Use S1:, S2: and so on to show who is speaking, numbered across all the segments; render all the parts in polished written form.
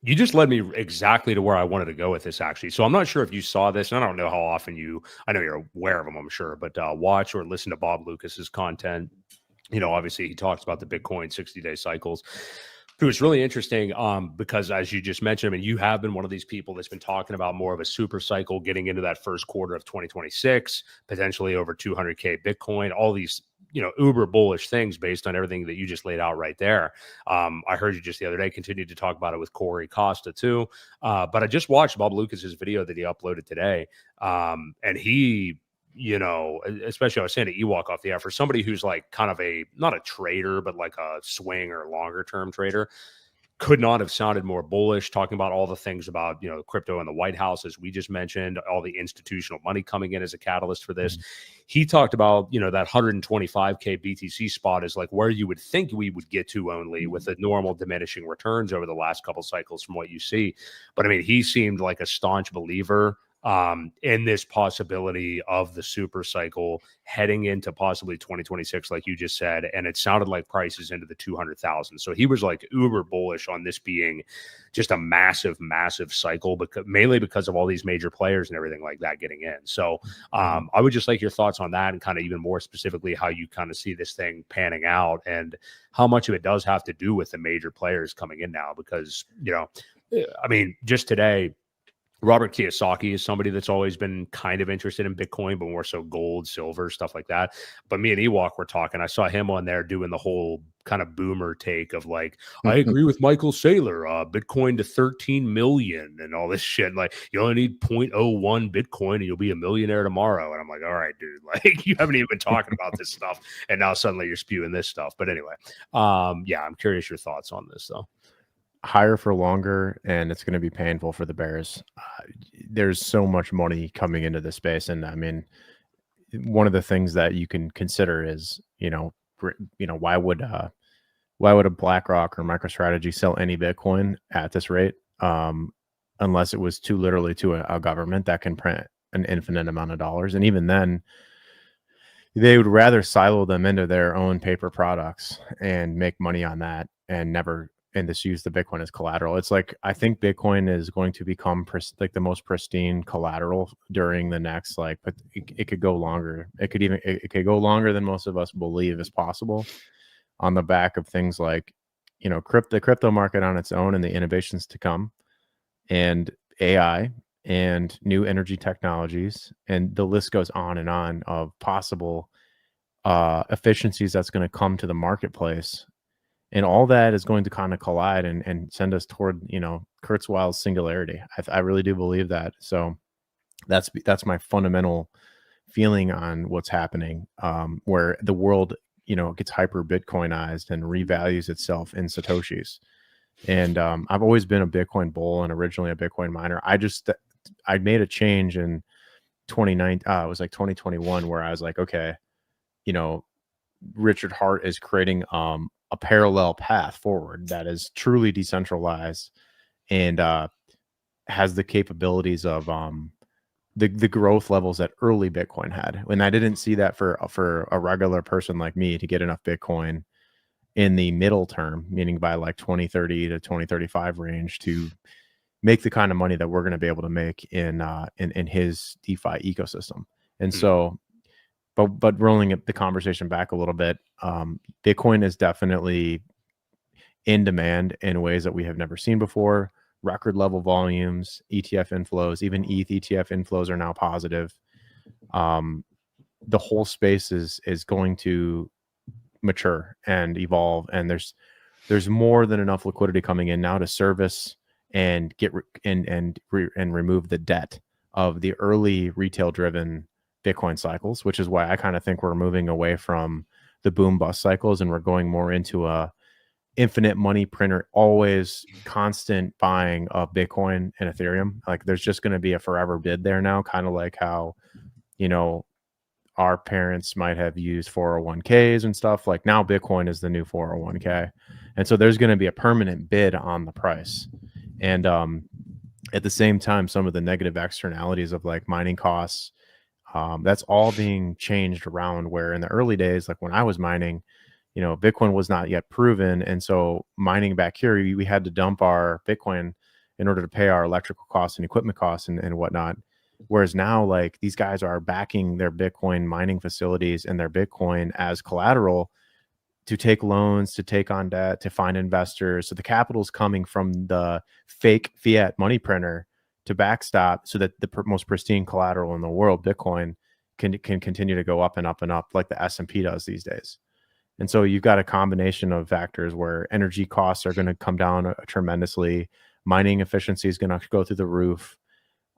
S1: You just led me exactly to where I wanted to go with this, actually. So I'm not sure if you saw this, and I don't know how often I know you're aware of him, I'm sure, but watch or listen to Bob Lucas's content. Obviously he talks about the Bitcoin 60-day cycles. It was really interesting because, as you just mentioned, I mean, you have been one of these people that's been talking about more of a super cycle getting into that first quarter of 2026, potentially over 200K Bitcoin, all these, uber bullish things based on everything that you just laid out right there. I heard you just the other day continued to talk about it with Corey Costa too. But I just watched Bob Lucas's video that he uploaded today. And he, especially I was saying to Ewok off the air, for somebody who's like kind of not a trader, but like a swing or longer term trader, could not have sounded more bullish, talking about all the things about, crypto in the White House, as we just mentioned, all the institutional money coming in as a catalyst for this. He talked about, that 125K BTC spot is like where you would think we would get to only with the normal diminishing returns over the last couple cycles from what you see. But I mean, he seemed like a staunch believer in this possibility of the super cycle heading into possibly 2026, like you just said. And it sounded like prices into the 200,000. So he was like uber bullish on this being just a massive, massive cycle, mainly because of all these major players and everything like that getting in. So I would just like your thoughts on that, and kind of even more specifically how you kind of see this thing panning out and how much of it does have to do with the major players coming in now. Because, I mean, just today, Robert Kiyosaki is somebody that's always been kind of interested in Bitcoin, but more so gold, silver, stuff like that. But me and Ewok were talking. I saw him on there doing the whole kind of boomer take of like, I agree with Michael Saylor, Bitcoin to 13 million and all this shit. Like, you only need 0.01 Bitcoin and you'll be a millionaire tomorrow. And I'm like, all right, dude, like you haven't even been talking about this stuff. And now suddenly you're spewing this stuff. But anyway, yeah, I'm curious your thoughts on this though.
S2: Higher for longer, and it's going to be painful for the bears. There's so much money coming into this space, and I mean, one of the things that you can consider is, why would a BlackRock or MicroStrategy sell any Bitcoin at this rate, unless it was literally to a government that can print an infinite amount of dollars, and even then, they would rather silo them into their own paper products and make money on that, and just use the Bitcoin as collateral. It's like, I think Bitcoin is going to become like the most pristine collateral during the next, but it could go longer. It could go longer than most of us believe is possible, on the back of things like, the crypto market on its own and the innovations to come, and AI and new energy technologies, and the list goes on of possible efficiencies that's going to come to the marketplace. And all that is going to kind of collide and send us toward, Kurzweil's singularity. I really do believe that. So that's my fundamental feeling on what's happening, where the world, gets hyper Bitcoinized and revalues itself in Satoshis. And I've always been a Bitcoin bull and originally a Bitcoin miner. I made a change in 2019. It was like 2021, where I was like, okay, Richard Hart is creating a parallel path forward that is truly decentralized and has the capabilities of the growth levels that early Bitcoin had. And I didn't see that for a regular person like me to get enough Bitcoin in the middle term, meaning by like 2030 to 2035 range, to make the kind of money that we're going to be able to make in his DeFi ecosystem. And so, but rolling the conversation back a little bit, Bitcoin is definitely in demand in ways that we have never seen before. Record level volumes, ETF inflows, even ETH ETF inflows are now positive. The whole space is going to mature and evolve, and there's more than enough liquidity coming in now to service and get and remove the debt of the early retail driven Bitcoin cycles, which is why I kind of think we're moving away from the boom bust cycles and we're going more into a infinite money printer, always constant buying of Bitcoin and Ethereum. Like, there's just going to be a forever bid there now, kind of like how, our parents might have used 401ks and stuff. Like, now Bitcoin is the new 401k. And so there's going to be a permanent bid on the price. And at the same time, some of the negative externalities of like mining costs, that's all being changed around, where in the early days, like when I was mining, Bitcoin was not yet proven. And so mining back here, we had to dump our Bitcoin in order to pay our electrical costs and equipment costs and whatnot. Whereas now, like, these guys are backing their Bitcoin mining facilities and their Bitcoin as collateral to take loans, to take on debt, to find investors. So the capital is coming from the fake fiat money printer to backstop, so that the most pristine collateral in the world, Bitcoin, can continue to go up and up and up like the S&P does these days. And so you've got a combination of factors where energy costs are going to come down tremendously. Mining efficiency is going to go through the roof.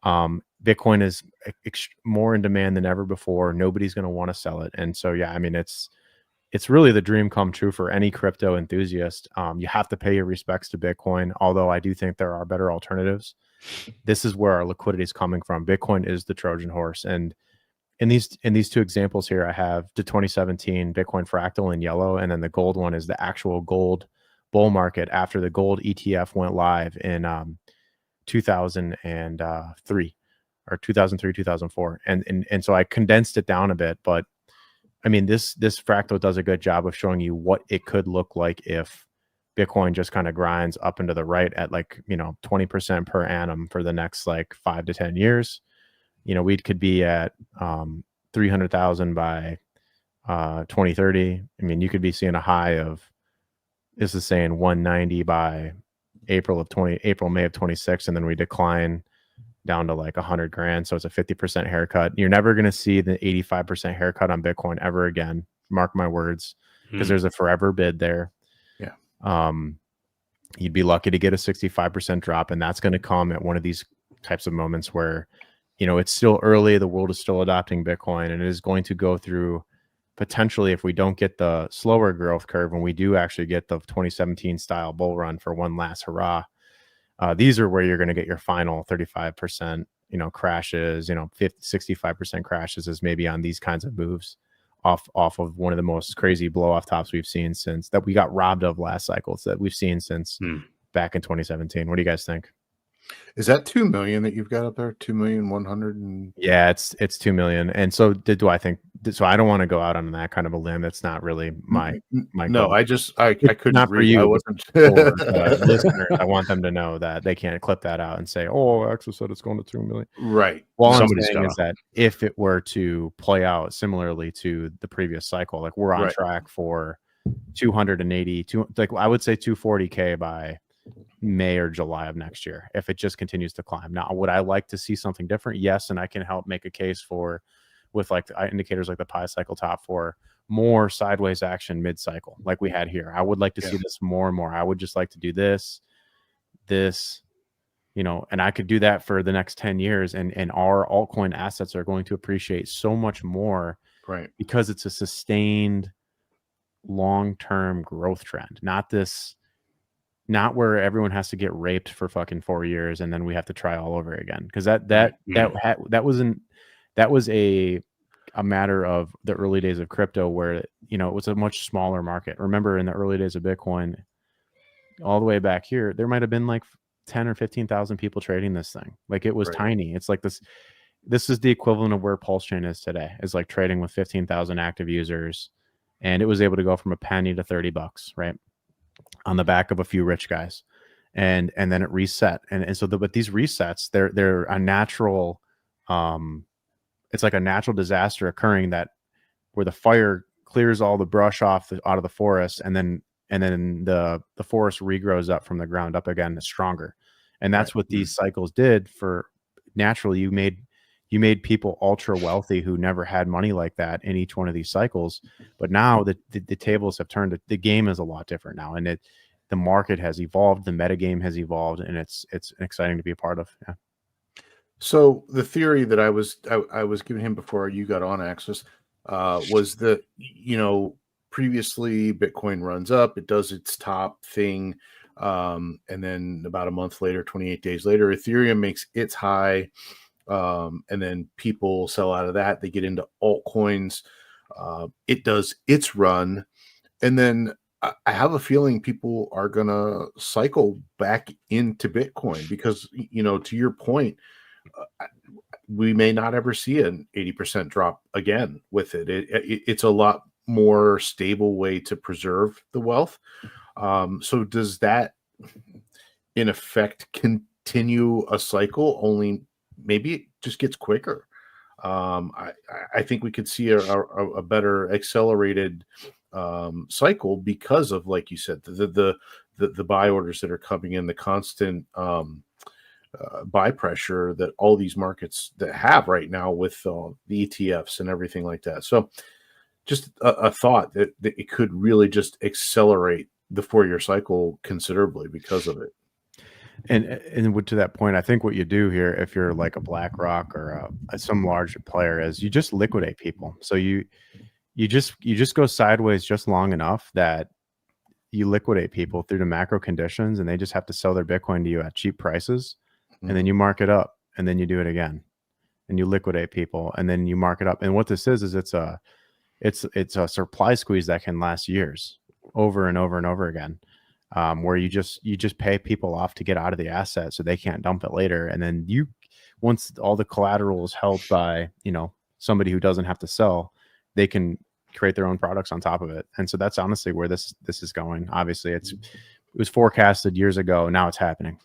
S2: Bitcoin is more in demand than ever before. Nobody's going to want to sell it. And so, yeah, I mean, it's really the dream come true for any crypto enthusiast. You have to pay your respects to Bitcoin, although I do think there are better alternatives. This is where our liquidity is coming from. Bitcoin is the Trojan horse. And in these two examples here, I have the 2017 Bitcoin fractal in yellow, and then the gold one is the actual gold bull market after the gold ETF went live in 2003 or 2003, 2004. And so I condensed it down a bit, but I mean, this fractal does a good job of showing you what it could look like if Bitcoin just kind of grinds up into the right at, like, 20% per annum for the next like 5 to 10 years. We could be at 300,000 by 2030. I mean, you could be seeing a high of, this is saying 190 by May of 26, and then we decline down to like 100 grand. So it's a 50% haircut. You're never going to see the 85% haircut on Bitcoin ever again. Mark my words, because there's a forever bid there.
S3: Yeah.
S2: You'd be lucky to get a 65% drop, and that's going to come at one of these types of moments where, it's still early. The world is still adopting Bitcoin, and it is going to go through, potentially, if we don't get the slower growth curve, when we do actually get the 2017 style bull run for one last hurrah, these are where you're going to get your final 35%, crashes, 65% crashes is maybe on these kinds of moves off of one of the most crazy blow off tops we've seen since that we got robbed of last cycles that we've seen since back in 2017. What do you guys think?
S3: Is that 2 million that you've got up there? 2,100,000 and
S2: Yeah, it's 2 million. And so do I think so? I don't want to go out on that kind of a limb. It's not really my
S3: no
S2: goal.
S3: I couldn't
S2: Not for
S3: read.
S2: you,
S3: I wasn't
S2: for listeners. I want them to know that they can't clip that out and say, "Oh, Axel said it's going to 2 million."
S3: right.
S2: All I'm
S1: Somebody's
S2: saying is that if it were to play out similarly to the previous cycle, like we're on
S3: Right.
S2: track for 280, like I would say 240K by May or July of next year, if it just continues to climb. Now, would I like to see something different? Yes, and I can help make a case for, with like indicators like the pi cycle top, for more sideways action mid-cycle like we had here. I would like to see this more and more. I would just like to do this, and I could do that for the next 10 years, and our altcoin assets are going to appreciate so much more,
S3: Right.
S2: because it's a sustained long-term growth trend, not where everyone has to get raped for fucking 4 years and then we have to try all over again. Because that was a matter of the early days of crypto, where it was a much smaller market. Remember, in the early days of Bitcoin, all the way back here, there might have been like 10 or 15,000 people trading this thing. Like, it was tiny. It's like this is the equivalent of where Pulse Chain is today, is like trading with 15,000 active users, and it was able to go from a penny to $30, right, on the back of a few rich guys, and then it reset, and so but these resets, they're a natural, it's like a natural disaster occurring, that where the fire clears all the brush out of the forest, and then the forest regrows up from the ground up again, stronger. And that's what these cycles did. For naturally, you made people ultra wealthy who never had money like that in each one of these cycles. But now the tables have turned. The game is a lot different now, and the market has evolved, the metagame has evolved, and it's exciting to be a part of. Yeah.
S3: So the theory that I was giving him before you got on, Axis, was that previously Bitcoin runs up, it does its top thing, and then about a month later, 28 days later, Ethereum makes its high, and then people sell out of that. They get into altcoins. It does its run, and then I have a feeling people are gonna cycle back into Bitcoin because, to your point, we may not ever see an 80% drop again with it. It's a lot more stable way to preserve the wealth. So does that, in effect, continue a cycle, only maybe it just gets quicker. I think we could see a better accelerated cycle because of, like you said, the buy orders that are coming in, the constant buy pressure that all these markets that have right now with the ETFs and everything like that. So just a thought that it could really just accelerate the 4-year cycle considerably because of it.
S2: And to that point, I think what you do here, if you're like a BlackRock or some large player, is you just liquidate people. So you just go sideways just long enough that you liquidate people through the macro conditions, and they just have to sell their Bitcoin to you at cheap prices, and then you mark it up, and then you do it again, and you liquidate people, and then you mark it up. And what this is it's a supply squeeze that can last years, over and over and over again. Where you just pay people off to get out of the asset so they can't dump it later. And then once all the collateral is held by, somebody who doesn't have to sell, they can create their own products on top of it. And so that's honestly where this is going. Obviously it was forecasted years ago. Now it's happening.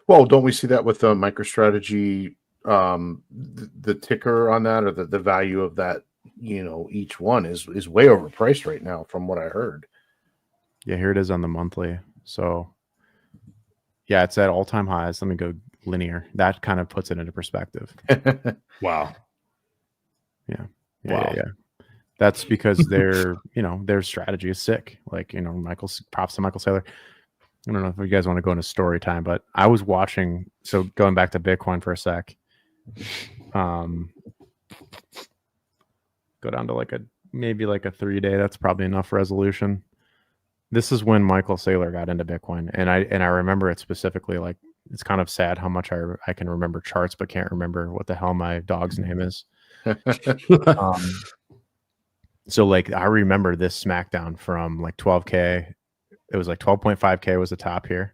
S3: Well, don't we see that with MicroStrategy, the ticker on that, or the value of that, each one is way overpriced right now from what I heard.
S2: Yeah, here it is on the monthly. So yeah, it's at all-time highs. Let me go linear. That kind of puts it into perspective.
S1: Wow.
S2: Yeah.
S1: Wow.
S2: Yeah. That's because their strategy is sick. Like, props to Michael Saylor. I don't know if you guys want to go into story time, but I was watching. So going back to Bitcoin for a sec, go down to maybe a 3-day. That's probably enough resolution. This is when Michael Saylor got into Bitcoin, and I remember it specifically. It's kind of sad how much I can remember charts, but can't remember what the hell my dog's name is. So I remember this smackdown from 12K. It was 12.5K was the top here,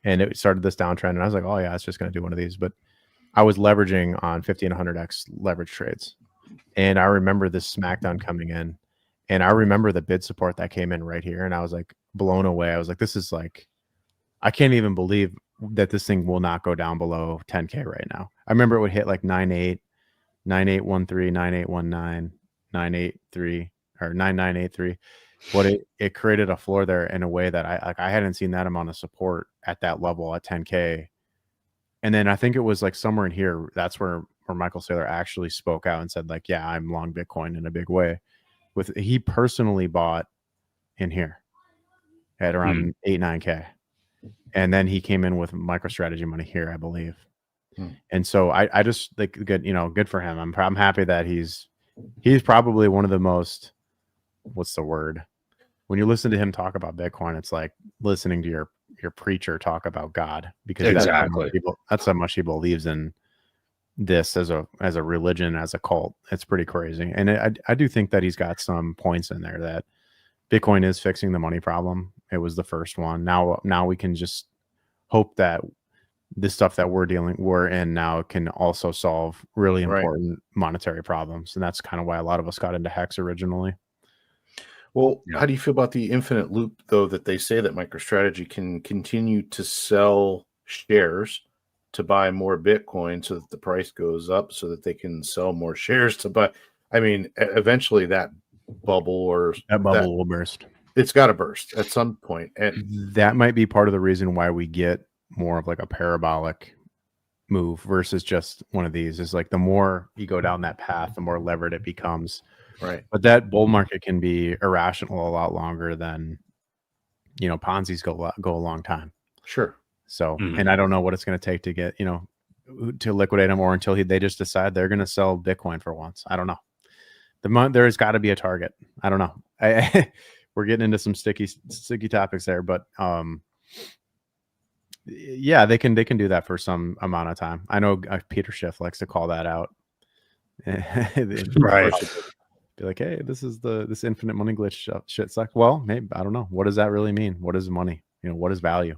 S2: and it started this downtrend. And I was like, oh yeah, it's just going to do one of these. But I was leveraging on 50 and 100x leverage trades, and I remember this smackdown coming in. And I remember the bid support that came in right here. And I was blown away. I was this is I can't even believe that this thing will not go down below 10K right now. I remember it would hit 9.8, 9.813, 9.819, 9.83 or 9.983. But it created a floor there in a way that I hadn't seen that amount of support at that level at 10K. And then I think it was somewhere in here. That's where Michael Saylor actually spoke out and said yeah, I'm long Bitcoin in a big way. He personally bought in here at around 8-9K, and then he came in with MicroStrategy money here, I believe. And so I just good for him. I'm happy that he's probably one of the most, what's the word, when you listen to him talk about Bitcoin, it's like listening to your preacher talk about God, because
S1: exactly
S2: that's how much he believes in this as a religion, as a cult. It's pretty crazy. And I do think that he's got some points in there that Bitcoin is fixing the money problem. It was the first one. Now we can just hope that this stuff that we're in now can also solve really important monetary problems. And that's kind of why a lot of us got into Hex originally.
S3: Well, how do you feel about the infinite loop, though, that they say that MicroStrategy can continue to sell shares to buy more Bitcoin so that the price goes up, so that they can sell more shares to buy? I mean, eventually that bubble will
S2: burst.
S3: It's got to burst at some point. And
S2: that might be part of the reason why we get more of a parabolic move versus just one of these. Is the more you go down that path, the more levered it becomes.
S3: Right.
S2: But that bull market can be irrational a lot longer than, Ponzi's go a long time.
S3: Sure.
S2: So, and I don't know what it's going to take to get, to liquidate them, or until they just decide they're going to sell Bitcoin for once. I don't know. There's got to be a target. I don't know. We're getting into some sticky topics there, but yeah, they can do that for some amount of time. I know Peter Schiff likes to call that out.
S1: Right.
S2: Be like, hey, this infinite money glitch shit sucks. Well, maybe, I don't know. What does that really mean? What is money? What is value?